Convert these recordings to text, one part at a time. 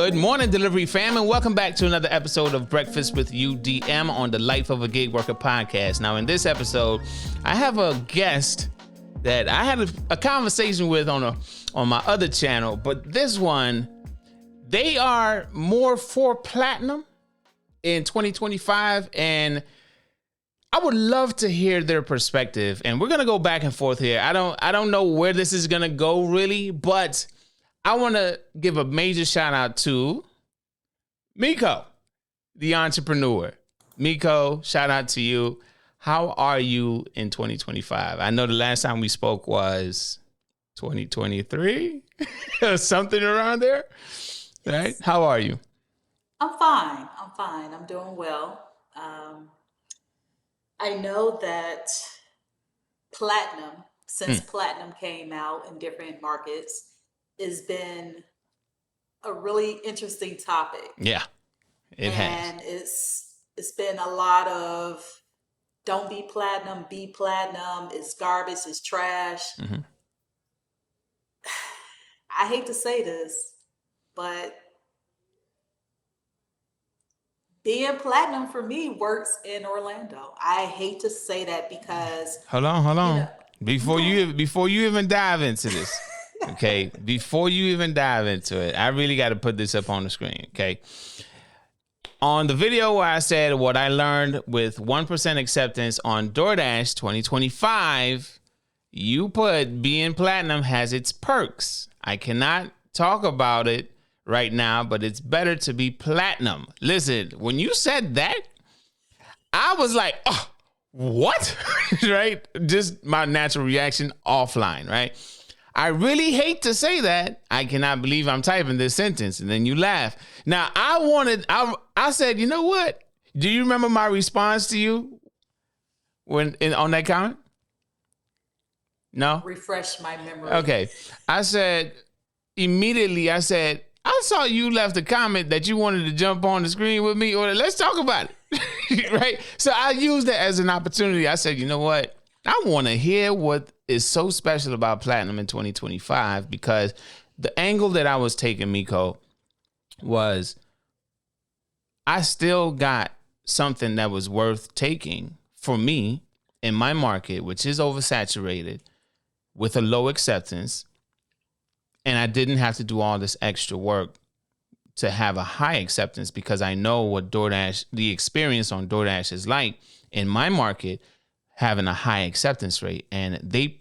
Good morning, delivery fam, and welcome back to another episode of Breakfast with UDM on the Life of a Gig Worker podcast. Now, in this episode, I have a guest that I had a conversation with on my other channel, but this one, they are more for platinum in 2025, and I would love to hear their perspective. And we're gonna go back and forth here. I don't know where this is gonna go really, but I want to give a major shout out to Miko, the entrepreneur. Miko, shout out to you. How are you in 2025? I know the last time we spoke was 2023 or something around there, right? How are you? I'm fine. I'm doing well. I know that platinum, since platinum came out in different markets, has been a really interesting topic. Yeah, it has. And it's been a lot of don't be platinum, be platinum, it's garbage, it's trash. Mhm. I hate to say this, but being platinum for me works in Orlando. I hate to say that because Hold on. know, Before you even dive into this, okay? Before you even dive into it, I really got to put this up on the screen, okay? On the video where I said what I learned with 1% acceptance on DoorDash 2025, you put being platinum has its perks. I cannot talk about it right now, but it's better to be platinum. Listen, when you said that, I was like, oh, what? Right? Just my natural reaction offline, right? I really hate to say that. I cannot believe I'm typing this sentence. And then you laugh. Now, I said, you know what? Do you remember my response to you on that comment? No? refresh my memory. Okay. I said, I said, I saw you left a comment that you wanted to jump on the screen with me, or let's talk about it. Right? So I used that as an opportunity. I said, you know what? I want to hear what is so special about platinum in 2025, because the angle that I was taking, Miko, was I still got something that was worth taking for me in my market, which is oversaturated with a low acceptance. And I didn't have to do all this extra work to have a high acceptance, because I know what the experience on DoorDash is like in my market, having a high acceptance rate. And they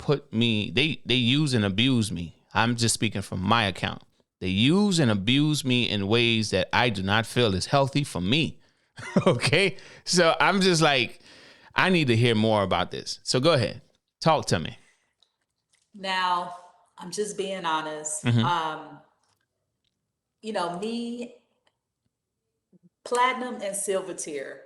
use and abuse me. I'm just speaking from my account. They use and abuse me in ways that I do not feel is healthy for me. Okay. So I'm just like, I need to hear more about this. So go ahead. Talk to me. Now, I'm just being honest. Me, platinum and silver tier,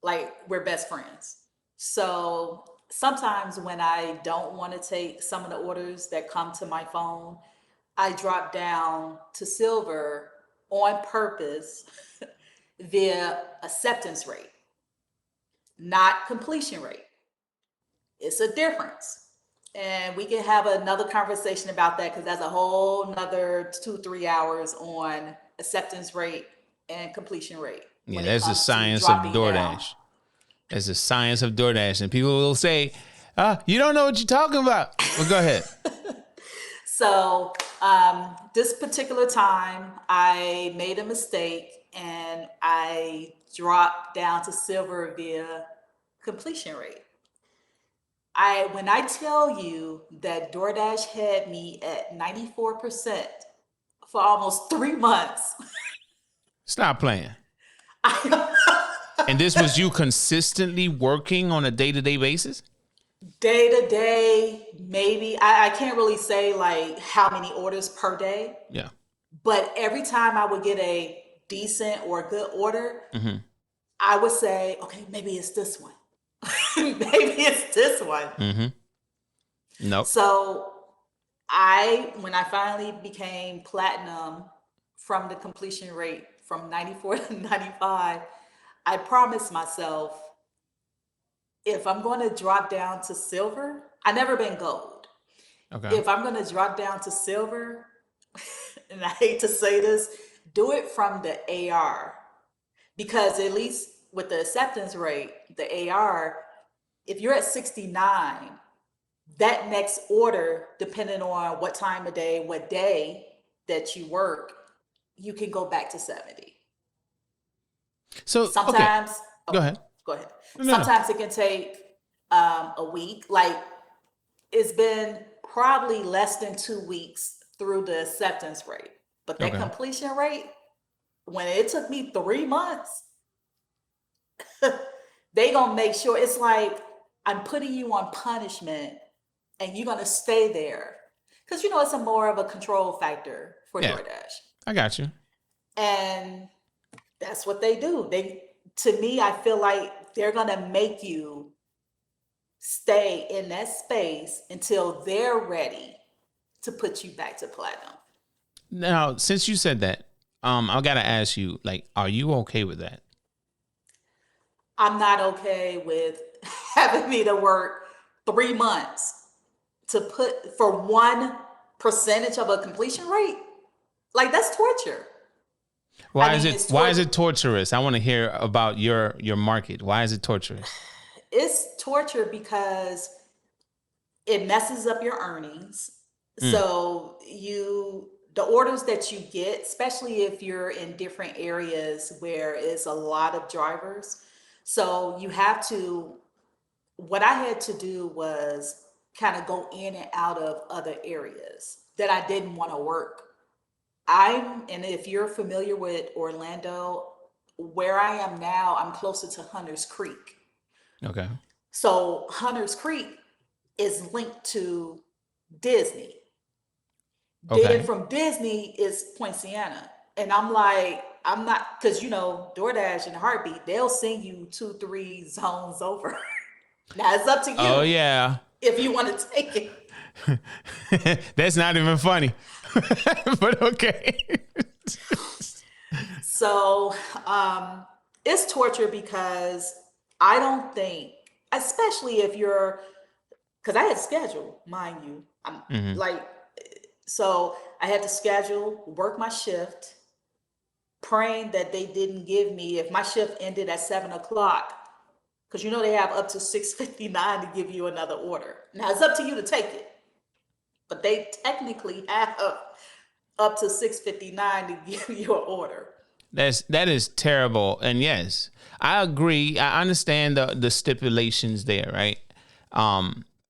like we're best friends. So sometimes when I don't want to take some of the orders that come to my phone, I drop down to silver on purpose via acceptance rate, not completion rate. It's a difference. And we can have another conversation about that, because that's a whole nother 2-3 hours on acceptance rate and completion rate. Yeah, that's the science of DoorDash. That's the science of DoorDash. And people will say, you don't know what you're talking about. Well, go ahead. So this particular time, I made a mistake and I dropped down to silver via completion rate. When I tell you that DoorDash had me at 94% for almost 3 months. Stop playing. And this was you consistently working on a day-to-day basis? Day to day, maybe. I can't really say like how many orders per day. Yeah. But every time I would get a decent or good order, I would say, okay, maybe it's this one. Maybe it's this one. Nope. So when I finally became platinum from the completion rate from 94 to 95, I promised myself, if I'm going to drop down to silver, I never been gold. Okay. If I'm going to drop down to silver, and I hate to say this, do it from the AR, because at least with the acceptance rate, the AR, if you're at 69, that next order, depending on what time of day, what day that you work, you can go back to 70. So, okay, Sometimes, go oh, ahead. go ahead. No. Sometimes it can take a week. Like it's been probably less than 2 weeks through the acceptance rate. But that Okay. completion rate, when it took me 3 months, they gonna make sure it's like I'm putting you on punishment and you're gonna stay there. Because it's a more of a control factor for Yeah, DoorDash. I got you. And that's what they do. To me, I feel like they're gonna make you stay in that space until they're ready to put you back to platinum. Now, since you said that, I gotta ask you, like, are you okay with that? I'm not okay with having me to work 3 months to put for 1% of a completion rate. Like that's torture. I Why is mean, it it's why is torture. it torturous? I want to hear about your market. Why is it torturous? It's torture because it messes up your earnings. Mm, So the orders that you get, especially if you're in different areas where it's a lot of drivers. So you have to, what I had to do was kind of go in and out of other areas that I didn't want to work. And if you're familiar with Orlando, where I am now, I'm closer to Hunters Creek. okay. So Hunters Creek is linked to Disney. Then Okay. from Disney is Point Siena. And I'm like, I'm not, because DoorDash and Heartbeat, they'll send you 2, 3 zones over. Now it's up to Oh you yeah. if you want to take it. That's not even funny. But okay. So it's torture because I don't think, especially if you're, because I had schedule, mind you. I'm Hmm. like, so I had to schedule, work my shift, praying that they didn't give me, if my shift ended at 7 o'clock, because they have up to 6:59 to give you another order. Now it's up to you to take it, but they technically have up to 6:59 to give you an order. That is terrible. And yes, I agree. I understand the stipulations there, right?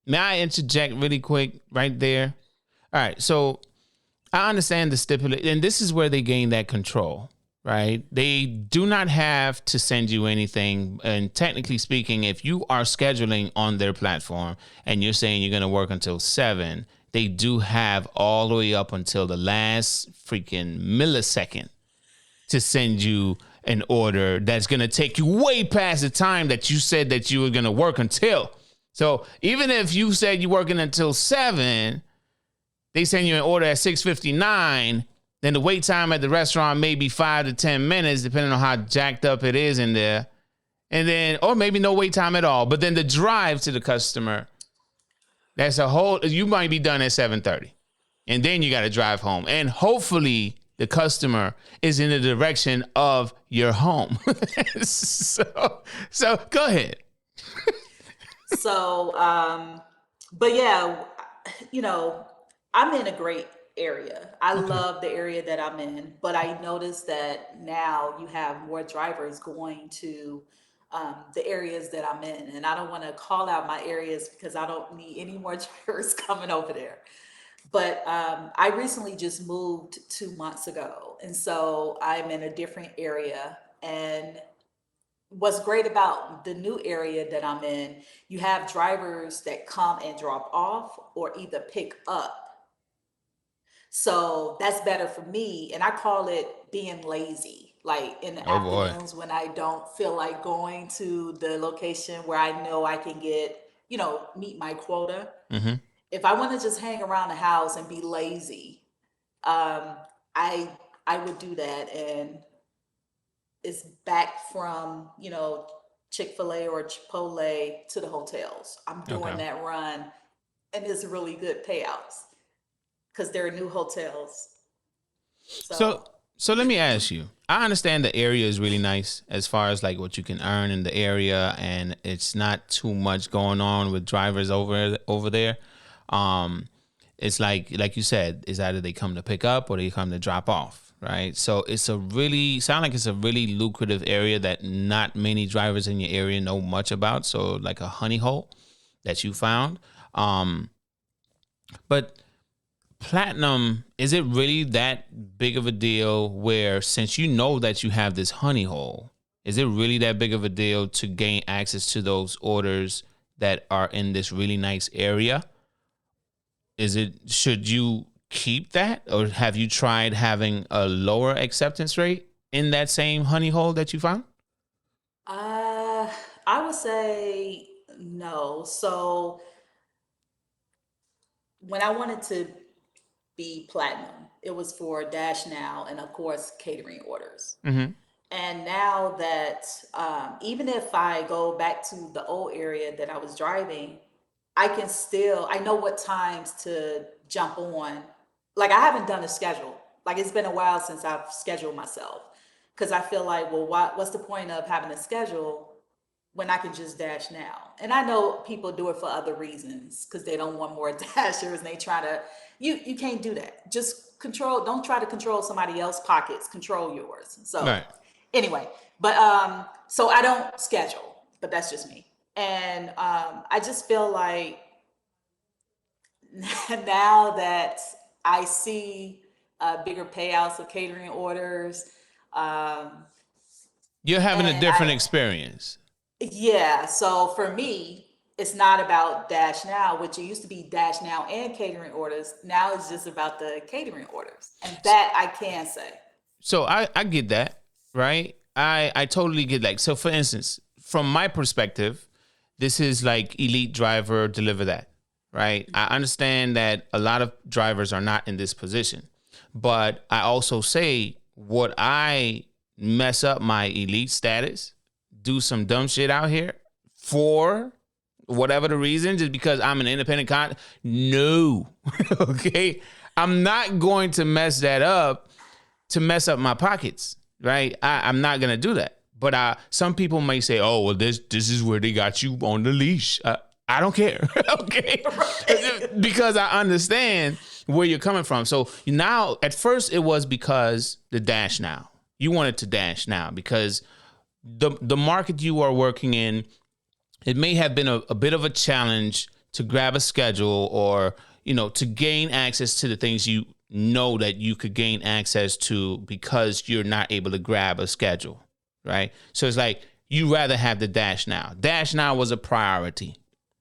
May I interject really quick right there? All right. So I understand the stipulation, and this is where they gain that control, right? They do not have to send you anything. And technically speaking, if you are scheduling on their platform and you're saying you're going to work until 7, they do have all the way up until the last freaking millisecond to send you an order that's going to take you way past the time that you said that you were going to work until. So even if you said you're working until 7, they send you an order at 6:59, then the wait time at the restaurant may be 5 to 10 minutes, depending on how jacked up it is in there. And then, or maybe no wait time at all. But then the drive to the customer, that's a whole, you might be done at 7:30. And then you got to drive home. And hopefully the customer is in the direction of your home. so go ahead. So, but yeah, you know, I'm in a great area. I Okay. love the area that I'm in, but I noticed that now you have more drivers going to the areas that I'm in. And I don't want to call out my areas because I don't need any more drivers coming over there. But I recently just moved 2 months ago. And so I'm in a different area. And what's great about the new area that I'm in, you have drivers that come and drop off or either pick up. So that's better for me. And I call it being lazy. Like in the Oh boy. afternoons when I don't feel like going to the location where I know I can meet my quota. Mm-hmm. If I want to just hang around the house and be lazy, um, I I would do that. And it's back from, Chick-fil-A or Chipotle to the hotels. I'm doing Okay. that run and it's really good payouts because they're new hotels. So So So let me ask you. I understand the area is really nice as far as like what you can earn in the area, and it's not too much going on with drivers over there. Um, it's like you said, is either they come to pick up or they come to drop off, right? So it's a really sound like it's a really lucrative area that not many drivers in your area know much about. So like a honey hole that you found. Um, but Platinum, is it really that big of a deal where since you know that you have this honey hole, is it really that big of a deal to gain access to those orders that are in this really nice area? Should you keep that, or have you tried having a lower acceptance rate in that same honey hole that you found? Uh, I would say no. So when I wanted to be platinum, it was for Dash Now and of course catering orders. Mm-hmm. And now that even if I go back to the old area that I was driving, I can still, I know what times to jump on. Like I haven't done a schedule. Like it's been a while since I've scheduled myself because I feel like, well, what's the point of having a schedule when I can just dash now? And I know people do it for other reasons because they don't want more dashers and they try to, you can't do that. Just control, don't try to control somebody else's pockets, control yours. So Right. anyway, but so I don't schedule, but that's just me. And I just feel like now that I see bigger payouts of catering orders, um, You're having a and different experience. yeah, so for me, it's not about Dash Now, which it used to be Dash Now and catering orders. Now it's just about the catering orders, and that I can say. So I get that, right? I totally get that. So for instance, from my perspective, this is like elite driver deliver that, right? I understand that a lot of drivers are not in this position, but I also say would I mess up my elite status, do some dumb shit out here for whatever the reason, just because I'm an independent No. Okay. I'm not going to mess that up to mess up my pockets, right? I'm not gonna do that. But some people may say, "Oh, well, this is where they got you on the leash." I don't care, okay? Because I understand where you're coming from. So now, at first, it was because the dash now. You wanted to dash now because the market you are working in, it may have been a bit of a challenge to grab a schedule or to gain access to the things you know that you could gain access to because you're not able to grab a schedule, right? So it's like you rather have the dash now. Dash now was a priority,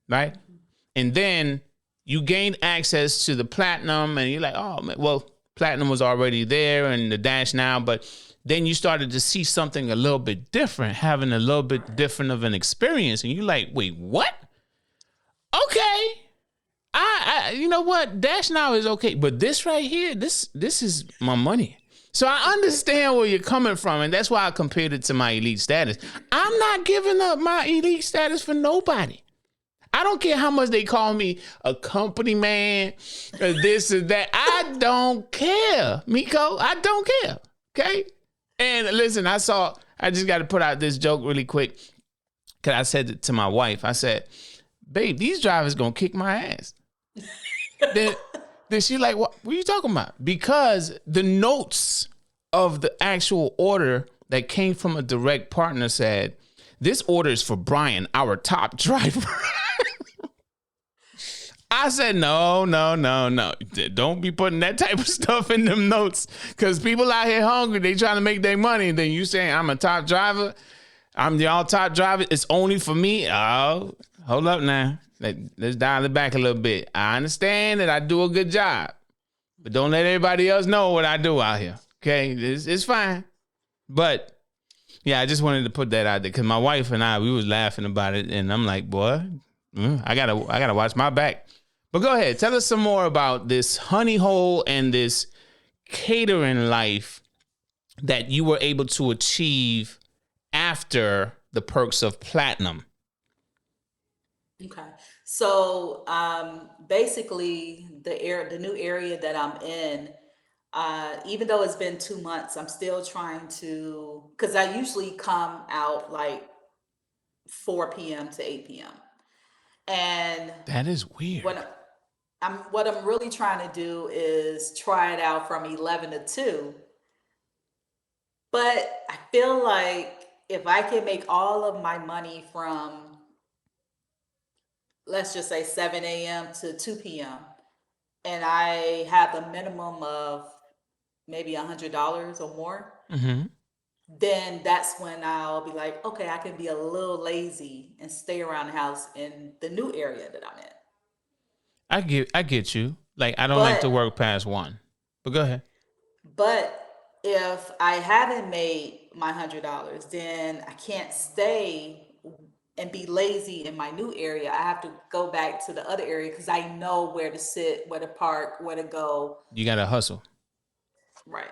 right? And then you gain access to the platinum and you're like, oh, man, well, platinum was already there and the dash now, but then you started to see something a little bit different, having a little bit different of an experience. And you're like, wait, what? Okay. You know what? Dash now is okay, but this right here, this is my money. So I understand where you're coming from, and that's why I compared it to my elite status. I'm not giving up my elite status for nobody. I don't care how much they call me a company man, or this or that. I don't care, Miko. I don't care. Okay. And listen, I just got to put out this joke really quick. Cause I said it to my wife. I said, babe, these drivers gonna kick my ass. then she like, what are you talking about? Because the notes of the actual order that came from a direct partner said, this order is for Brian, our top driver. I said, no. Don't be putting that type of stuff in them notes. Because people out here hungry, they trying to make their money. And then you saying I'm a top driver. I'm the all top driver. It's only for me. Oh, hold up now. Let's dial it back a little bit. I understand that I do a good job. But don't let everybody else know what I do out here. Okay? It's fine. But yeah, I just wanted to put that out there. Because my wife and we was laughing about it. And I'm like, boy, I gotta watch my back. But go ahead, tell us some more about this honey hole and this catering life that you were able to achieve after the perks of platinum. Okay. So basically the new area that I'm in, Even though it's been 2 months, I'm still trying to, because I usually come out like 4 p.m. to 8 p.m. And That is weird. what I'm really trying to do is try it out from 11 to 2. But I feel like if I can make all of my money from, let's just say 7 a.m. to 2 p.m., and I have the minimum of maybe $100 or more, Mm-hmm. then that's when I'll be like, okay, I can be a little lazy and stay around the house in the new area that I'm in. I get you. Like I don't like to But work past 1. But go ahead. but if I haven't made my $100, then I can't stay and be lazy in my new area. I have to go back to the other area because I know where to sit, where to park, where to go. You gotta hustle. Right.